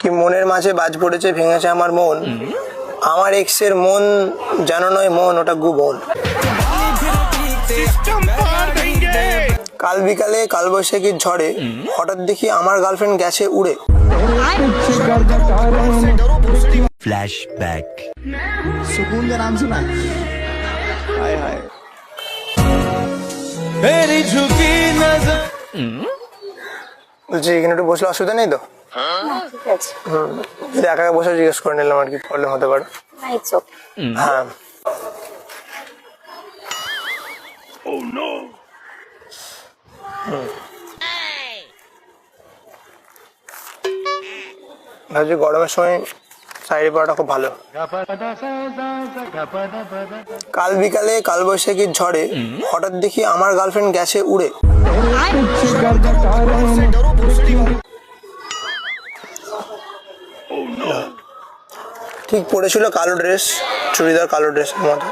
কি মনের মাঝে বাজ পড়েছে ভেঙেছে আমার মন, আমার এক্সের মন জানো নয় মন, ওটা গুবন। কাল বিকালে কালবৈশাখীর ঝড়ে হঠাৎ দেখি আমার গার্লফ্রেন্ড গেছে উড়ে। फ्लैशबैक। सुकून का नाम सुना? हाय हाय। मेरी झुकी नजर বলছি এখানে একটু বসলে অসুবিধা নেই তো? ঠিক আছে। যদি একা একা বসে জিজ্ঞেস করে নিলাম আর কি প্রবলেম হতে পারে। It's okay. হ্যাঁ ভাবছি গরমের সময় শাড়ি পরাটা খুব ভালো। কাল বিকালে কালবৈশাখীর ঝড়ে হঠাৎ দেখি আমার গার্লফ্রেন্ড গেছে উড়ে। ঠিক পরেছিল কালো ড্রেস, চুড়িদার কালো ড্রেসের মতো।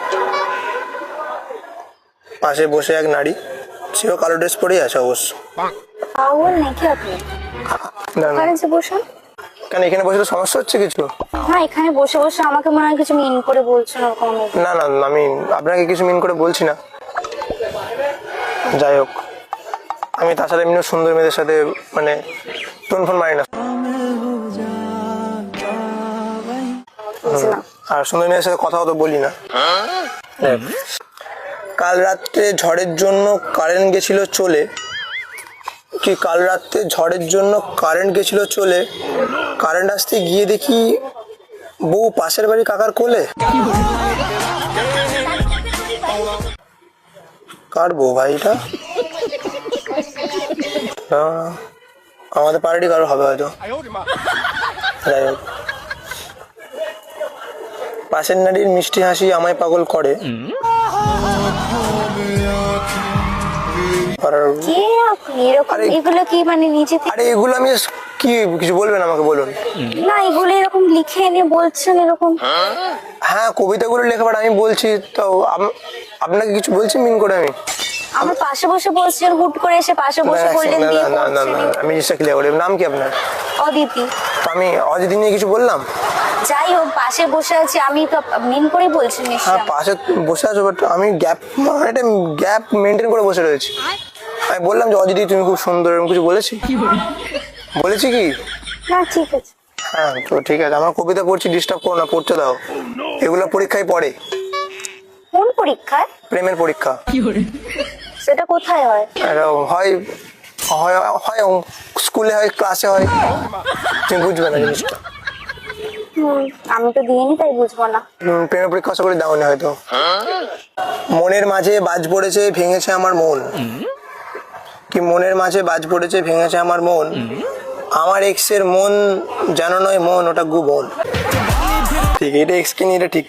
পাশে বসে এক নারী, সেও কালো ড্রেস পরেই আছে অবশ্য। পাগল নাকি আপনি? না না, ওখানে যে বসুন। কেন এখানে বসে তো সমস্যা হচ্ছে কিছু? হ্যাঁ, এখানে বসে বসে আমাকে মনে হয় কিছু মিন করে বলছেন ওরকম। না না, আমি আপনাকে কিছু মিন করে বলছি না। যাই হোক, আমি তাছাড়া এমনি সুন্দর মেয়েদের সাথে মানে টোন ফোন মারি না। আর সুন্দর মেয়েদের সাথে কথা তো বলি না। কাল রাত্রে ঝড়ের জন্য কারেন্ট গেছিল চলে। কি কাল রাত্রে ঝড়ের জন্য কারেন্ট গেছিল চলে, কারেন্ট আসতে গিয়ে দেখি বউ পাশের বাড়ি কাকার কোলে। কার বউ ভাই এটা? আমাদের পার্টি কারো হবে হয়তো। যাই হোক, পাশের নারীর মিষ্টি হাসি আমায় পাগল করে। কে আপনি? এরকম এগুলো কি মানে নিজে থেকে? আরে এগুলো আমি কি কিছু বলবেন আমাকে বলুন না, এগুলো এরকম লিখে এনে বলছেন এরকম? হ্যাঁ, কবিতাগুলো লেখাবার আমি বলছি তো। আপনাকে কিছু বলছি মিন করে আমি? আমার পাশে বসে বলছেন, হুট করে এসে পাশে বসে বললেন না দিয়ে না না না, আমি জিনিসটা ক্লিয়ার করি। নাম কি আপনার? অদিতি। তো আমি অদিতি নিয়ে কিছু বললাম? যাই হোক, পাশে বসে আছি আমি, তো মিন করে বলছি হ্যাঁ নিশ্চয়। পাশে বসে আছো, বাট আমি গ্যাপ মেনটেন করে বসে রয়েছি। আমি বললাম যে অদিতি তুমি খুব সুন্দর, এরকম কিছু বলেছি? বলেছি কি? না, ঠিক আছে। হ্যাঁ তো ঠিক আছে, আমার কবিতা পড়ছি, ডিস্টার্ব করো না, পড়তে দাও। এগুলো পরীক্ষায় পড়ে। কোন পরীক্ষায়? প্রেমের পরীক্ষা। সেটা কোথায় হয়? হয় হয় হয় স্কুলে হয়, ক্লাসে হয়, তুমি বুঝবে না জিনিসটা। আমি তো দিইনি, তাই বুঝবো না। প্রেমের পরীক্ষা আশা করি দাওনি হয়তো। মনের মাঝে বাজ পড়েছে ভেঙেছে আমার মন। কি মনের মাঝে বাজ পড়েছে ভেঙেছে আমার মন, আমার এক্সের মন জানো নয় মন, ওটা গুবন। ঠিক, এটা এক্স কে নিয়ে এটা ঠিক।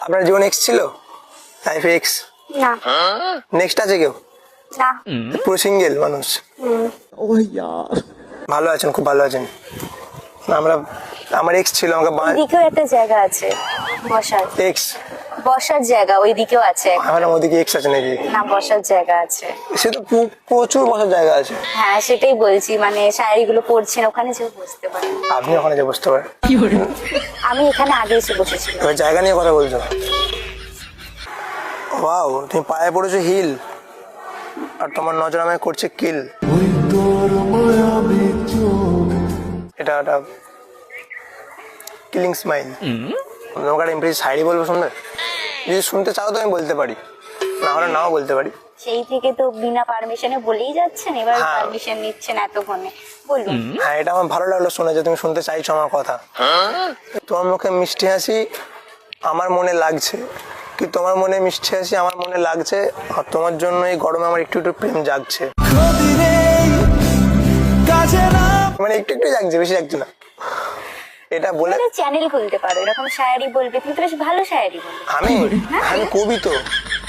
আপনার জীবন এক্স ছিল? লাইফে এক্স? না। নেক্সট আছে কেউ? না। পুরো সিঙ্গেল মানুষ? ओह यार। ভালো আছেন, খুব ভালো আছেন। আমার এক্স ছিল, আমাকে ওইদিকেও একটা জায়গা আছে বসার। এক্স বসার জায়গা ওইদিকেও আছে। আমার ওদিকে এক্স আছে নাকি? না, বসার জায়গা আছে। সে তো প্রচুর বসার জায়গা আছে। হ্যাঁ, সেটাই বলছি, মানে শাড়িগুলো পরছেন ওখানে যে বসতে পারেন। আপনি ওখানে যে বসতে পারেন। আমি এখানে আগে এসে বসেছিলাম। এবার জায়গা নিয়ে কথা বলছো? ওয়াও, তুমি পায়ে পড়েছো হিল, আর তোমার নজর আমায় করছে কিল। এটা একটা কিলিং স্মাইল। তোমাকে একটা ইমপ্রেস শায়রি বলবো শুনবে? যদি শুনতে চাও তো আমি বলতে পারি, না হলে নাও বলতে পারি। সেই থেকে তো বিনা পারমিশনে বলেই যাচ্ছেন, এবার হ্যাঁ। পারমিশন নিচ্ছেন এতক্ষণে, বলুন। হ্যাঁ, এটা আমার ভালো লাগলো শুনে যে তুমি শুনতে চাইছো আমার কথা। তোমার মুখে মিষ্টি হাসি আমার মনে লাগছে, কি তোমার মনে মিষ্টি হাসি আমার মনে লাগছে, আর তোমার জন্য এই গরমে আমার একটু একটু প্রেম জাগছে। মানে একটু একটু জাগছে, বেশি জাগছে না। এটা বলে চ্যানেল খুলতে পারো, এরকম শায়ারি বলবে, তুমি তো বেশ ভালো শায়ারি বলবে। আমি কবি তো।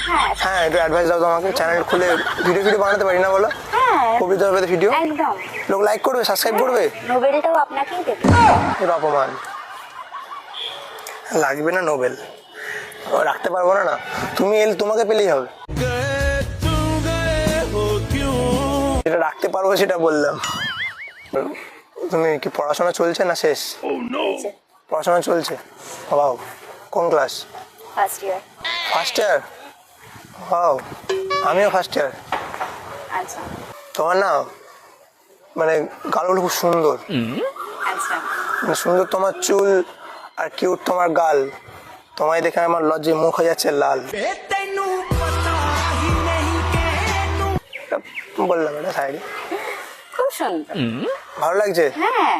হ্যাঁ হ্যাঁ, একটু অ্যাডভাইস দাও তো আমাকে, চ্যানেল খুলে ভিডিও বানাতে পারি না বলো? হ্যাঁ, কবিতা হবে ভিডিও, একদম। লোক লাইক করবে, সাবস্ক্রাইব করবে। নোবেলটাও আপনাকেই দেবে। এর অপমান লাগবে না, নোবেল রাখতে পারবো না। না তুমি তোমাকে পেলেই হবে, যেটা রাখতে পারবো সেটা বললাম। তুমি কি পড়াশোনা চলছে না শেষ? পড়াশোনা চলছে। বাও, কোন class? First year. First year? বাও, আমিও ফার্স্ট ইয়ার। আচ্ছা তোমার না মানে গালগুলো খুব সুন্দর, আচ্ছা। মানে সুন্দর তোমার চুল আর কিউট তোমার গাল। তোমায় দেখে আমার লজ্জায় মুখ হয়ে যাচ্ছে লাল। বললাম এটা সাইডে। খুব সুন্দর। ভালো লাগছে? হ্যাঁ,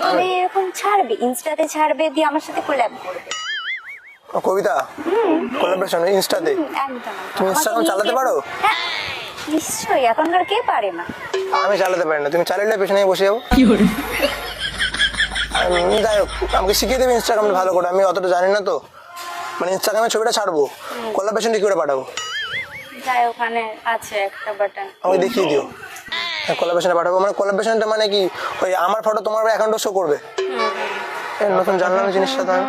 তুমি এরকম ছাড়বে, ইনস্টাতে ছাড়বে, দিয়ে আমার সাথে কোল্যাব করবে। ও, কবিতা কোলাবরেশন ইনস্টাতে? একদম। তুমি ইনস্টাগ্রাম চালাতে পারো? হ্যাঁ, নিশ্চয়ই, এখনকার কে পারে না। আমি চালাতে পারি না, তুমি চালালে পেছনে বসে যাবো। যাই হোক, আমাকে শিখিয়ে দেবে ইনস্টাগ্রামটা ভালো করে, আমি অতটা জানি না তো। মানে ইনস্টাগ্রামে ছবিটা ছাড়বো, কোলাবরেশনটা কি করে পাঠাবো? যাই, ওখানে আছে একটা বাটন, আমাকে দেখিয়ে দিও। হ্যাঁ, কোলাবরেশনে পাঠাবো। মানে কোলাবরেশনটা মানে কি, ওই আমার ফটো তোমার অ্যাকাউন্টে শো করবে? এই নতুন জানলাম এই জিনিসটা, তো আমি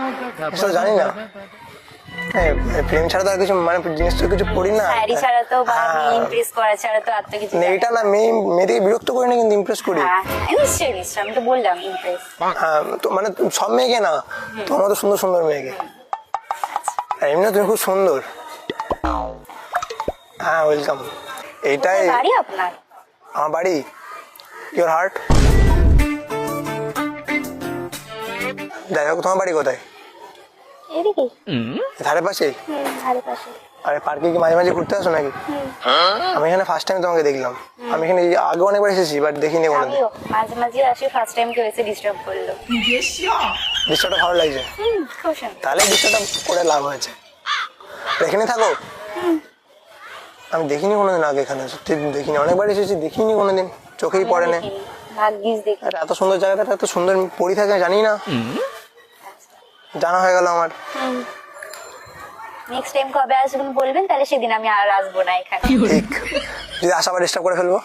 জিনিসটা জানি না। হ্যাঁ, প্রেম ছাড়া তো আর কিছু, মানে জিনিস তো কিছু পড়ি না। শাড়ি ছাড়া তো বা ইমপ্রেস করা ছাড়া তো আর তো কিছু জানি না। এটা না, মেয়েদেরকে বিরক্ত করি না, কিন্তু ইমপ্রেস করি। হ্যাঁ, নিশ্চয়ই নিশ্চয়ই, আমি তো বললাম ইমপ্রেস। হ্যাঁ, তো মানে সব মেয়েকে না, তোমার মতো সুন্দর সুন্দর মেয়েকে। আর এমনি তুমি খুব সুন্দর। হ্যাঁ, ওয়েলকাম। এইটাই বাড়ি আপনার? আমার বাড়ি ইয়োর হার্ট। যাই হোক, তোমার বাড়ি কোথায়? এদিকে, ধারে পাশে? ধারে পাশে। আরে পার্কে কি মাঝে মাঝে ঘুরতে আসো নাকি? আমি এখানে ফার্স্ট টাইম তোমাকে দেখলাম। আমি এখানে আগে অনেকবার এসেছি, বাট দেখিনি কোনোদিন। আমিও মাঝে মাঝে আসি, ফার্স্ট টাইম কেউ এসে ডিস্টার্ব করলো। দৃশ্যটা ভালো লাগছে, খুব সুন্দর। তাহলে দৃশ্যটা করে লাভ হয়েছে। এখানে থাকো? আমি দেখিনি কোনোদিন আগে, এখানে সত্যি দেখিনি। অনেকবার এসেছি, দেখিনি কোনোদিন, চোখেই পড়ে না। ভাগ্যিস দেখি। আর এত সুন্দর জায়গাটা, এত সুন্দর পড়ি থাকে জানি না, জানা হয়ে গেল আমার। নেক্সট টাইম কবে আসবেন বলবেন, তাহলে সেদিন আমি আর আসবো না এখানে। ঠিক, যদি আসাবার ডিস্টার্ব করে ফেলবো,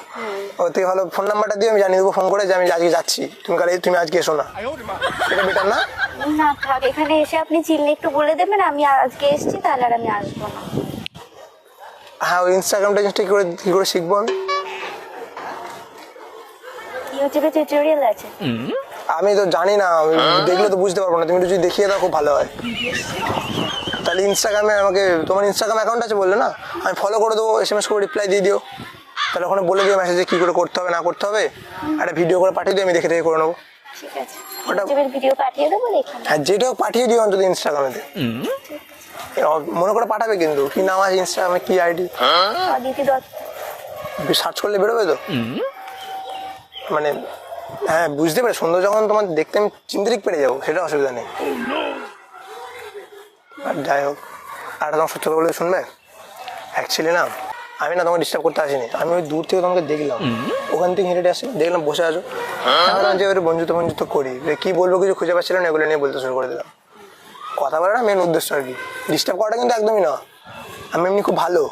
ওর থেকে ভালো ফোন নাম্বারটা দিয়ে আমি জানিয়ে দেবো ফোন করে যে আমি আজকে যাচ্ছি, তুমি আজকে এসো না। এটা বেটার না? না থাক, এখানে এসে আপনি চিনলে একটু বলে দেবেন আমি আজকে এসেছি, তাহলে আর আমি আসবো না। হ্যাঁ, ওই ইনস্টাগ্রামটা জিনিসটা কি করে শিখবো আমি? ইউটিউবে টিউটোরিয়াল আছে। আমি তো জানি না, দেখলে তো বুঝতে পারবো না। তুমি একটু যদি দেখিয়ে দাও খুব ভালো হয়। তাহলে ইনস্টাগ্রামে আমাকে, তোমার ইনস্টাগ্রাম অ্যাকাউন্ট আছে বললে না, আমি ফলো করে দেবো, SMS করে রিপ্লাই দিয়ে দিও। তাহলে ওখানে বলে দিও মেসেজে কী করে করতে হবে না করতে হবে, একটা ভিডিও করে পাঠিয়ে দিও, আমি দেখে দেখে করে নেবো। ঠিক আছে, ইউটিউবের ভিডিও পাঠিয়ে দেবো, দেখুন। হ্যাঁ, যেটাও পাঠিয়ে দিও অন্তত ইনস্টাগ্রামেতে। মনে করে পাঠাবে কিন্তু, কি নাম আছে ইনস্টাগ্রামে, কি আইডি? অদিতি দত্ত। সার্চ করলে বেরোবে তো? মানে হ্যাঁ, বুঝতে পারি, সুন্দর যখন তোমার দেখতে আমি চিনতে ঠিক পেরে যাবো, সেটা অসুবিধা নেই। আর যাই হোক, আর তোমার সত্যি কথা বলে শুনবে, অ্যাকচুয়ালি না আমি না তোমাকে ডিস্টার্ব করতে আসিনি। আমি ওই দূর থেকে তোমাকে দেখলাম, ওখান থেকে হেঁটে আসি, দেখলাম বসে আছো, যে ওর বন্ধুত্ব করি, কি বলবো কিছু খুঁজে পাচ্ছিলাম না, এগুলো নিয়ে বলতে শুরু করে দিলাম। কথা বলা না মেন উদ্দেশ্য আর কি, ডিস্টার্ব করাটা কিন্তু একদমই না। আমি এমনি খুব ভালো,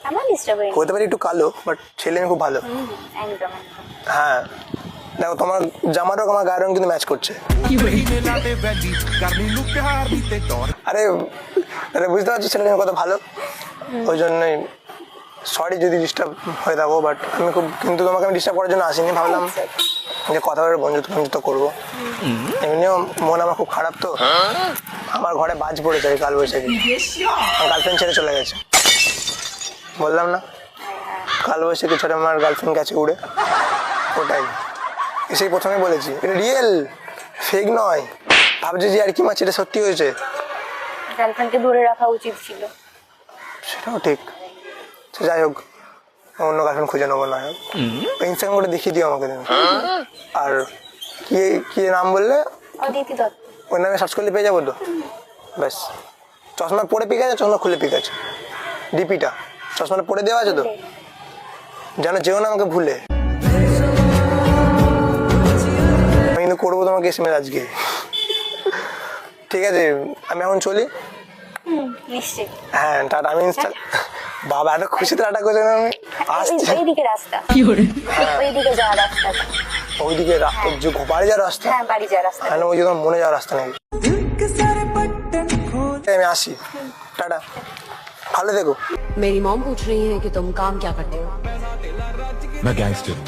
আমার ডিস্টার্ব হয়নি। হতে পারি একটু কালো, বাট ছেলে আমি খুব ভালো। একদম। হ্যাঁ, দেখো তোমার জামার রঙ আমার গায়ের রঙ কিন্তু ম্যাচ করছে। আরে আরে বুঝতে পারছো ছেলে মেয়ে কত ভালো, ওই জন্যই সরি যদি ডিস্টার্ব হয়ে থাকো, বাট আমি খুব, কিন্তু তোমাকে আমি ডিস্টার্ব করার জন্য আসিনি। ভাবলাম যে কথা বলে বন্ধুত্ব করবো। এমনিও মন আমার খুব খারাপ, তো আমার ঘরে বাজ পড়েছে কাল বৈশাখী, আমার গার্লফ্রেন্ড ছেড়ে চলে গেছে। বললাম না, কাল বৈশাখী ছেড়ে আমার গার্লফ্রেন্ড গেছে উড়ে। ওটাই এসেই প্রথমে বলেছি, এটা রিয়েল, ফেক নয়। ভাবছি যে আর কি মাছ, এটা সত্যি হয়েছে। গার্লফ্রেন্ডকে দূরে রাখা উচিত ছিল। সেটাও ঠিক। তো যাই হোক, অন্য গার্লফ্রেন্ড খুঁজে নেবো না হোক। ইনস্টাগ্রাম করে দেখিয়ে দিও আমাকে তুমি। আর কি কি নাম বললে? অদিতি দত্ত। ওই নামে সার্চ করলে পেয়ে যাবো তো? ব্যাস, চশমা পরে পিক আছে, চশমা খুলে পিক আছে, ডিপিটা চশমাটা পরে দেওয়া আছে তো, যেন যেও না আমাকে ভুলে। আমি কিন্তু করবো তোমাকে SMS আজকে, ঠিক আছে? আমি এখন চলি। নিশ্চয়ই। হ্যাঁ, টাটা। আমি বাবা এত খুশিতে টাটা করছে না, আমি আসছি। ওইদিকে রাস্তা, ওইদিকে যাওয়ার রাস্তা। ওইদিকে বাড়ি যাওয়ার রাস্তা? হ্যাঁ, বাড়ি যাওয়ার রাস্তা। তাহলে ওই তোমার মনে যাওয়ার রাস্তা নাকি? আমি আসি, টাটা, ভালো থেকো। मेरी मॉम पूछ रही है कि तुम काम क्या करते हो। मैं गैंगस्टर हूँ।